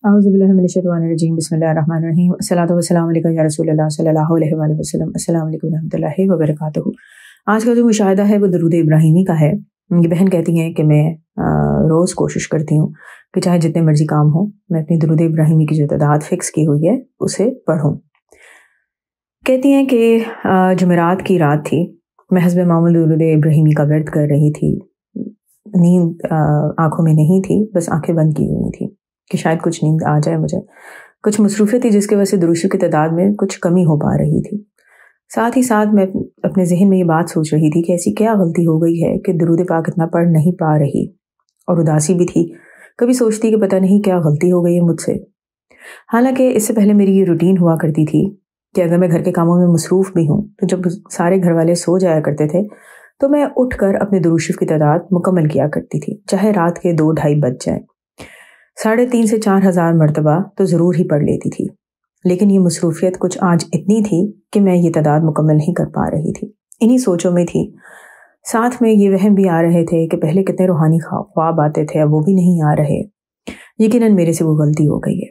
औज़ुबिल्लाहिमिनश्शैतानिर्रजीम बिस्मिल्लाहिर्रहमानिर्रहीम अस्सलातु वस्सलामु अलैका या रसूलल्लाह सल्लल्लाहु अलैहि वसल्लम अस्सलामु अलैकुम रहमतुल्लाहि व बरकातुहू। आज का जो मुशाहिदा है वो दुरूद इब्राहिमी का है। ये बहन कहती हैं कि मैं रोज़ कोशिश करती हूँ कि चाहे जितने मर्जी काम हो मैं अपनी दुरूद इब्राहिमी की जो तादाद फ़िक्स की हुई है उसे पढूँ। कहती हैं कि जुमेरात की रात थी, मैं हस्ब मामूल दुरूद इब्राहिमी का वर्द कर रही थी। नींद आँखों में नहीं थी, बस आँखें बंद की हुई थी कि शायद कुछ नींद आ जाए मुझे। कुछ मसरूफ़ियत थी जिसकी वजह से दुरूद की तादाद में कुछ कमी हो पा रही थी। साथ ही साथ मैं अपने ज़हन में ये बात सोच रही थी कि ऐसी क्या गलती हो गई है कि दुरूद पाक इतना पढ़ नहीं पा रही, और उदासी भी थी। कभी सोचती कि पता नहीं क्या गलती हो गई है मुझसे। हालांकि इससे पहले मेरी ये रूटीन हुआ करती थी कि अगर मैं घर के कामों में मसरूफ़ भी हूँ तो जब सारे घर वाले सो जाया करते थे तो मैं उठकर अपने दुरूद शरीफ की तादाद मुकम्मल किया करती थी, चाहे रात के 2-2:30 बज जाए। 3,500 से 4,000 मरतबा तो ज़रूर ही पढ़ लेती थी, लेकिन ये मसरूफ़ियत कुछ आज इतनी थी कि मैं ये तादाद मुकम्मल नहीं कर पा रही थी। इन्हीं सोचों में थी। साथ में ये वहम भी आ रहे थे कि पहले कितने रूहानी ख्वाब आते थे, अब वो भी नहीं आ रहे। यकीनन मेरे से वो गलती हो गई है।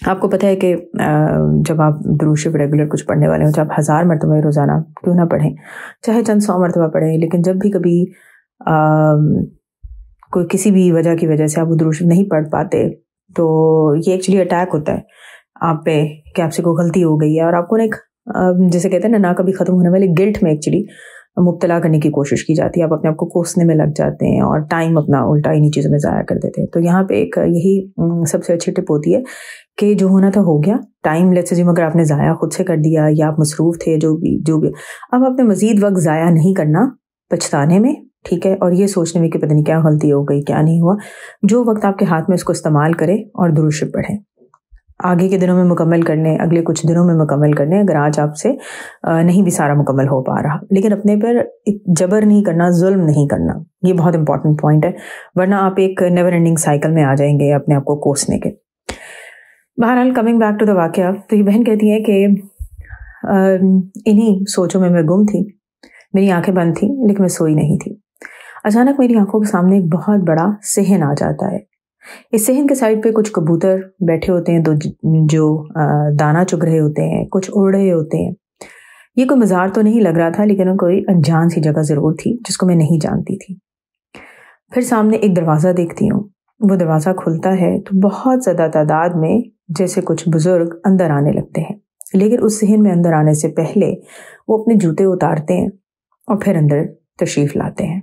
आपको पता है कि जब आप दुरूद शरीफ रेगुलर कुछ पढ़ने वाले हो, जब 1000 मरतबा रोज़ाना क्यों ना पढ़ें, चाहे चंद 100 मरतबा पढ़ें, लेकिन जब भी कभी कोई किसी भी वजह की वजह से आप वो दुरूद शरीफ नहीं पढ़ पाते तो ये एक्चुअली अटैक होता है आप पे कि आपसे कोई गलती हो गई है, और आपको एक जैसे कहते हैं ना कभी ख़त्म होने वाले गिल्ट में एक्चुअली मुब्तला करने की कोशिश की जाती है। आप अपने आप को कोसने में लग जाते हैं और टाइम अपना उल्टा इन्हीं चीज़ों में ज़ाया कर देते हैं। तो यहाँ पे एक यही सबसे अच्छी टिप होती है कि जो होना था हो गया। टाइम लेट्स अज्यूम अगर आपने ज़ाया खुद से कर दिया या आप मसरूफ़ थे, जो भी अब आपने मज़ीद वक्त ज़ाया नहीं करना पछताने में, ठीक है, और ये सोचने में कि पता नहीं क्या गलती हो गई, क्या नहीं हुआ। जो वक्त आपके हाथ में उसको इस्तेमाल करें और दुरूद शरीफ पढ़ें। आगे के दिनों में मुकम्मल कर लें, अगले कुछ दिनों में मुकम्मल कर लें अगर आज आपसे नहीं भी सारा मुकम्मल हो पा रहा, लेकिन अपने पर जबर नहीं करना, जुल्म नहीं करना। ये बहुत इंपॉर्टेंट पॉइंट है, वरना आप एक नेवर एंडिंग साइकिल में आ जाएंगे अपने आप को कोसने के। बहरहाल कमिंग बैक टू द वाक़या, तो ये बहन कहती है कि इन्हीं सोचों में मैं गुम थी। मेरी आंखें बंद थी लेकिन मैं सोई नहीं थी। अचानक मेरी आंखों के सामने एक बहुत बड़ा सेहन आ जाता है। इस सेहन के साइड पे कुछ कबूतर बैठे होते हैं, जो दाना चुग रहे होते हैं, कुछ उड़ रहे होते हैं। ये कोई मज़ार तो नहीं लग रहा था, लेकिन कोई अनजान सी जगह ज़रूर थी जिसको मैं नहीं जानती थी। फिर सामने एक दरवाज़ा देखती हूँ। वो दरवाज़ा खुलता है तो बहुत ज़्यादा तादाद में जैसे कुछ बुज़ुर्ग अंदर आने लगते हैं, लेकिन उस सेहन में अंदर आने से पहले वो अपने जूते उतारते हैं और फिर अंदर तशरीफ़ लाते हैं।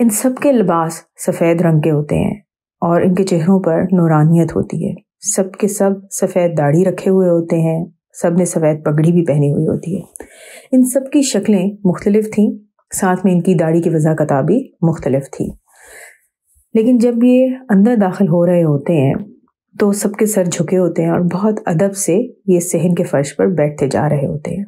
इन सब के लिबास सफ़ेद रंग के होते हैं और इनके चेहरों पर नूरानियत होती है। सब के सब सफ़ेद दाढ़ी रखे हुए होते हैं, सब ने सफ़ेद पगड़ी भी पहनी हुई होती है। इन सब की शक्लें मुख्तलिफ थीं, साथ में इनकी दाढ़ी की वज़ाकता भी मुख्तलिफ थी। लेकिन जब ये अंदर दाखिल हो रहे होते हैं तो सबके सर झुके होते हैं और बहुत अदब से ये सेहन के फ़र्श पर बैठते जा रहे होते हैं।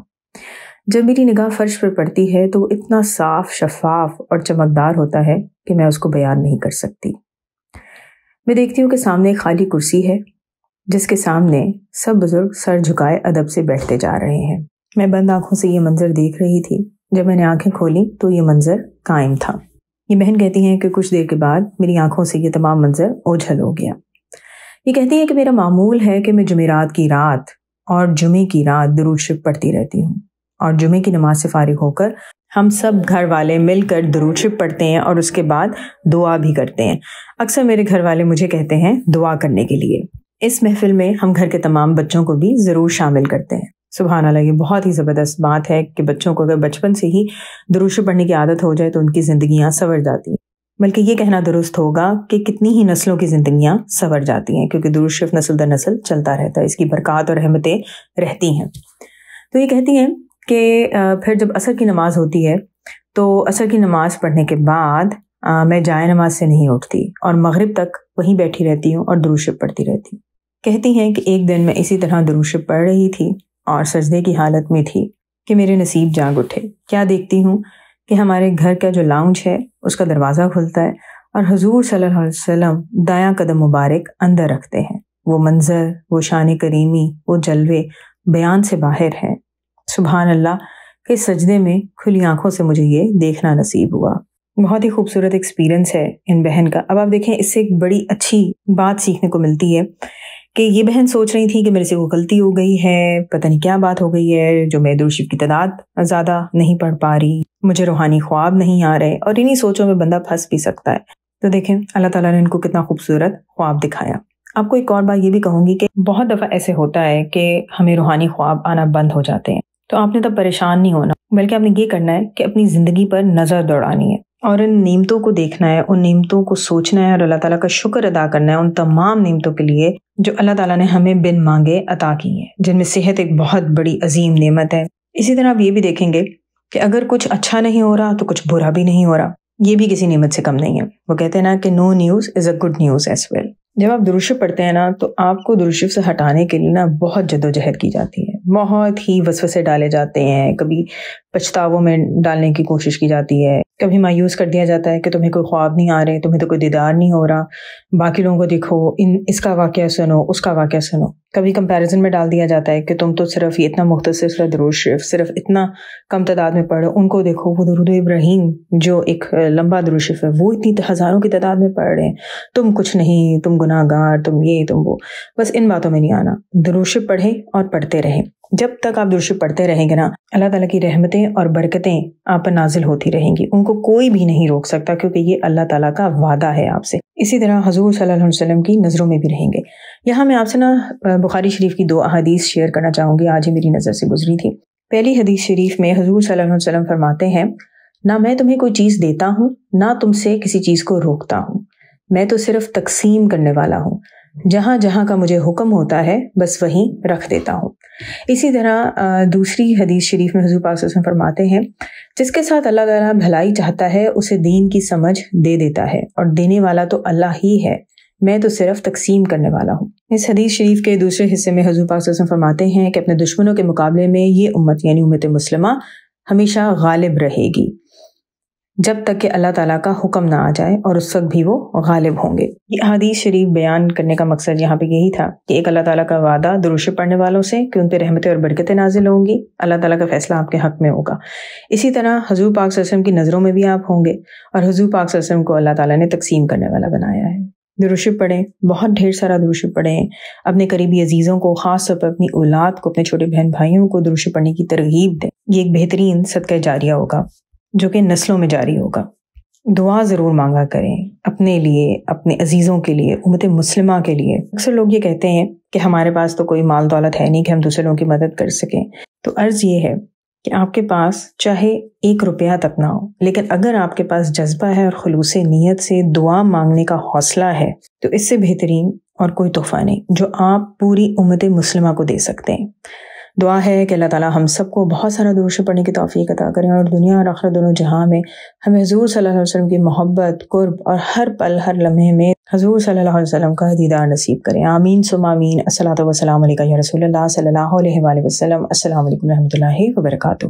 जब मेरी निगाह फ़र्श पर पड़ती है तो वो इतना साफ, शफाफ और चमकदार होता है कि मैं उसको बयान नहीं कर सकती। मैं देखती हूँ कि सामने एक खाली कुर्सी है जिसके सामने सब बुजुर्ग सर झुकाए अदब से बैठते जा रहे हैं। मैं बंद आंखों से ये मंजर देख रही थी। जब मैंने आंखें खोली तो ये मंजर कायम था। ये बहन कहती हैं कि कुछ देर के बाद मेरी आंखों से ये तमाम मंजर ओझल हो गया। ये कहती हैं कि मेरा मामूल है कि मैं जुमेरात की रात और जुमे की रात दुरूद शरीफ पढ़ती रहती हूँ, और जुमे की नमाज से फारिग होकर हम सब घर वाले मिलकर दुरूद शरीफ पढ़ते हैं और उसके बाद दुआ भी करते हैं। अक्सर मेरे घर वाले मुझे कहते हैं दुआ करने के लिए। इस महफिल में हम घर के तमाम बच्चों को भी ज़रूर शामिल करते हैं। सुभान अल्लाह, ये बहुत ही ज़बरदस्त बात है कि बच्चों को अगर बचपन से ही दुरूद शरीफ पढ़ने की आदत हो जाए तो उनकी ज़िंदगियाँ संवर जाती हैं। बल्कि ये कहना दुरुस्त होगा कि कितनी ही नस्लों की ज़िंदगियाँ संवर जाती हैं, क्योंकि दुरूद शरीफ नस्ल दर नस्ल चलता रहता है, इसकी बरक़ात और रहमतें रहती हैं। तो ये कहती हैं कि फिर जब असर की नमाज़ होती है तो असर की नमाज़ पढ़ने के बाद मैं जाए नमाज से नहीं उठती और मगरिब तक वहीं बैठी रहती हूँ और दुरूद शरीफ पढ़ती रहती हूँ। कहती हैं कि एक दिन मैं इसी तरह दुरूद शरीफ पढ़ रही थी और सजदे की हालत में थी कि मेरे नसीब जाग उठे। क्या देखती हूँ कि हमारे घर का जो लाउंज है उसका दरवाज़ा खुलता है और हुजूर सल्लल्लाहु अलैहि वसल्लम दायां कदम मुबारक अंदर रखते हैं। वो मंजर, वो शान करीमी, वो जलवे बयान से बाहर है। सुभान अल्लाह के सजदे में खुली आंखों से मुझे ये देखना नसीब हुआ। بہت ہی خوبصورت ایکسپیرینس ہے ان بہن کا. اب آپ دیکھیں اس سے ایک بڑی اچھی بات سیکھنے کو ملتی ہے کہ یہ بہن سوچ رہی تھی کہ میرے سے وہ غلطی ہو گئی ہے، پتہ نہیں کیا بات ہو گئی ہے جو میں درود شریف کی تعداد زیادہ نہیں پڑھ پا رہی، مجھے روحانی خواب نہیں آ رہے، اور انہی سوچوں میں بندہ پھنس بھی سکتا ہے. تو دیکھیں اللہ تعالیٰ نے ان کو کتنا خوبصورت خواب دکھایا. آپ کو ایک اور بات یہ بھی کہوں گی کہ بہت دفعہ ایسے ہوتا ہے کہ ہمیں روحانی خواب آنا بند ہو جاتے ہیں، تو آپ نے تب پریشان نہیں ہونا، بلکہ آپ نے یہ کرنا ہے کہ اپنی زندگی پر نظر دوڑانی ہے اور ان نعمتوں کو دیکھنا ہے، ان نعمتوں کو سوچنا ہے اور اللہ تعالیٰ کا شکر ادا کرنا ہے ان تمام نعمتوں کے لیے جو اللہ تعالیٰ نے ہمیں بن مانگے عطا کی ہیں، جن میں صحت ایک بہت بڑی عظیم نعمت ہے. اسی طرح آپ یہ بھی دیکھیں گے کہ اگر کچھ اچھا نہیں ہو رہا تو کچھ برا بھی نہیں ہو رہا، یہ بھی کسی نعمت سے کم نہیں ہے. وہ کہتے ہیں نا کہ no news is a good news as well. جب آپ درود شریف پڑھتے ہیں نا تو آپ کو درود شریف سے ہٹانے کے لیے نا بہت جدوجہد کی جاتی ہے، بہت ہی وسوسے ڈالے جاتے ہیں، کبھی پچھتاووں میں ڈالنے کی کوشش کی جاتی ہے، کبھی مایوس کر دیا جاتا ہے کہ تمہیں کوئی خواب نہیں آ رہے، تمہیں تو کوئی دیدار نہیں ہو رہا، باقی لوگوں کو دیکھو، اس کا واقعہ سنو، اس کا واقعہ سنو. کبھی کمپیریزن میں ڈال دیا جاتا ہے کہ تم تو صرف یہ اتنا مختصر سا درود شریف صرف اتنا کم تعداد میں پڑھو، ان کو دیکھو وہ درود ابراہیم جو ایک لمبا درود شریف ہے وہ اتنی ہزاروں کی تعداد میں پڑھ رہے ہیں، تم کچھ نہیں، تم گناہ گار، تم یہ تم وہ. بس ان باتوں میں نہیں آنا، درود شریف پڑھیں اور پڑھتے رہیں. جب تک آپ درود شریف پڑھتے رہیں گے نا اللہ تعالیٰ کی رحمتیں اور برکتیں آپ پر نازل ہوتی رہیں گی، ان کو کوئی بھی نہیں روک سکتا کیونکہ یہ اللہ تعالیٰ کا وعدہ ہے آپ سے. اسی طرح حضور صلی اللہ علیہ وسلم کی نظروں میں بھی رہیں گے. یہاں میں آپ سے نا بخاری شریف کی 2 احادیث شیئر کرنا چاہوں گی، آج ہی میری نظر سے گزری تھی. پہلی حدیث شریف میں حضور صلی اللہ علیہ وسلم فرماتے ہیں، نہ میں تمہیں کوئی چیز دیتا ہوں نہ تم سے کسی چیز کو روکتا ہوں، میں تو صرف تقسیم کرنے والا ہوں، جہاں جہاں کا مجھے حکم ہوتا ہے بس وہیں رکھ دیتا ہوں. اسی طرح دوسری حدیث شریف میں حضور پاک صلی اللہ علیہ وسلم فرماتے ہیں، جس کے ساتھ اللہ تعالیٰ بھلائی چاہتا ہے اسے دین کی سمجھ دے دیتا ہے، اور دینے والا تو اللہ ہی ہے، میں تو صرف تقسیم کرنے والا ہوں. اس حدیث شریف کے دوسرے حصے میں حضور پاک صلی اللہ علیہ وسلم فرماتے ہیں کہ اپنے دشمنوں کے مقابلے میں یہ امت یعنی امت مسلمہ ہمیشہ غالب رہے گی جب تک کہ اللہ تعالیٰ کا حکم نہ آ جائے، اور اس وقت بھی وہ غالب ہوں گے. یہ حدیث شریف بیان کرنے کا مقصد یہاں پہ یہی تھا کہ ایک اللہ تعالیٰ کا وعدہ درود شریف پڑھنے والوں سے کہ ان پہ رحمتیں اور برکتیں نازل ہوں گی، اللہ تعالیٰ کا فیصلہ آپ کے حق میں ہوگا. اسی طرح حضور پاک صلی اللہ علیہ وسلم کی نظروں میں بھی آپ ہوں گے، اور حضور پاک صلی اللہ علیہ وسلم کو اللہ تعالیٰ نے تقسیم کرنے والا بنایا ہے. درود شریف پڑھیں، بہت ڈھیر سارا درود شریف پڑھیں، اپنے قریبی عزیزوں کو، خاص طور پر اپنی اولاد کو، اپنے چھوٹے بہن بھائیوں کو درود شریف پڑھنے کی ترغیب دیں. یہ ایک بہترین صدقہ جاریہ ہوگا جو کہ نسلوں میں جاری ہوگا. دعا ضرور مانگا کریں اپنے لیے، اپنے عزیزوں کے لیے، امت مسلمہ کے لیے. اکثر لوگ یہ کہتے ہیں کہ ہمارے پاس تو کوئی مال دولت ہے نہیں کہ ہم دوسرے لوگوں کی مدد کر سکیں. تو عرض یہ ہے کہ آپ کے پاس چاہے 1 روپیہ تک نہ ہو، لیکن اگر آپ کے پاس جذبہ ہے اور خلوص نیت سے دعا مانگنے کا حوصلہ ہے تو اس سے بہترین اور کوئی تحفہ نہیں جو آپ پوری امت مسلمہ کو دے سکتے ہیں. دعا ہے کہ اللہ تعالیٰ ہم سب کو بہت سارا درود شریف پڑھنے کی توفیق عطا کریں، اور دنیا اور آخرت دونوں جہاں میں ہمیں حضور صلی اللہ علیہ وسلم کی محبت، قرب، اور ہر پل ہر لمحے میں حضور صلی اللہ علیہ وسلم کا دیدار نصیب کریں. آمین ثم آمین. الصلاۃ والسلام علیکہ یا رسول اللہ صلی اللہ علیہ وآلہ وسلم. السلام علیکم ورحمۃ اللہ وبرکاتہ.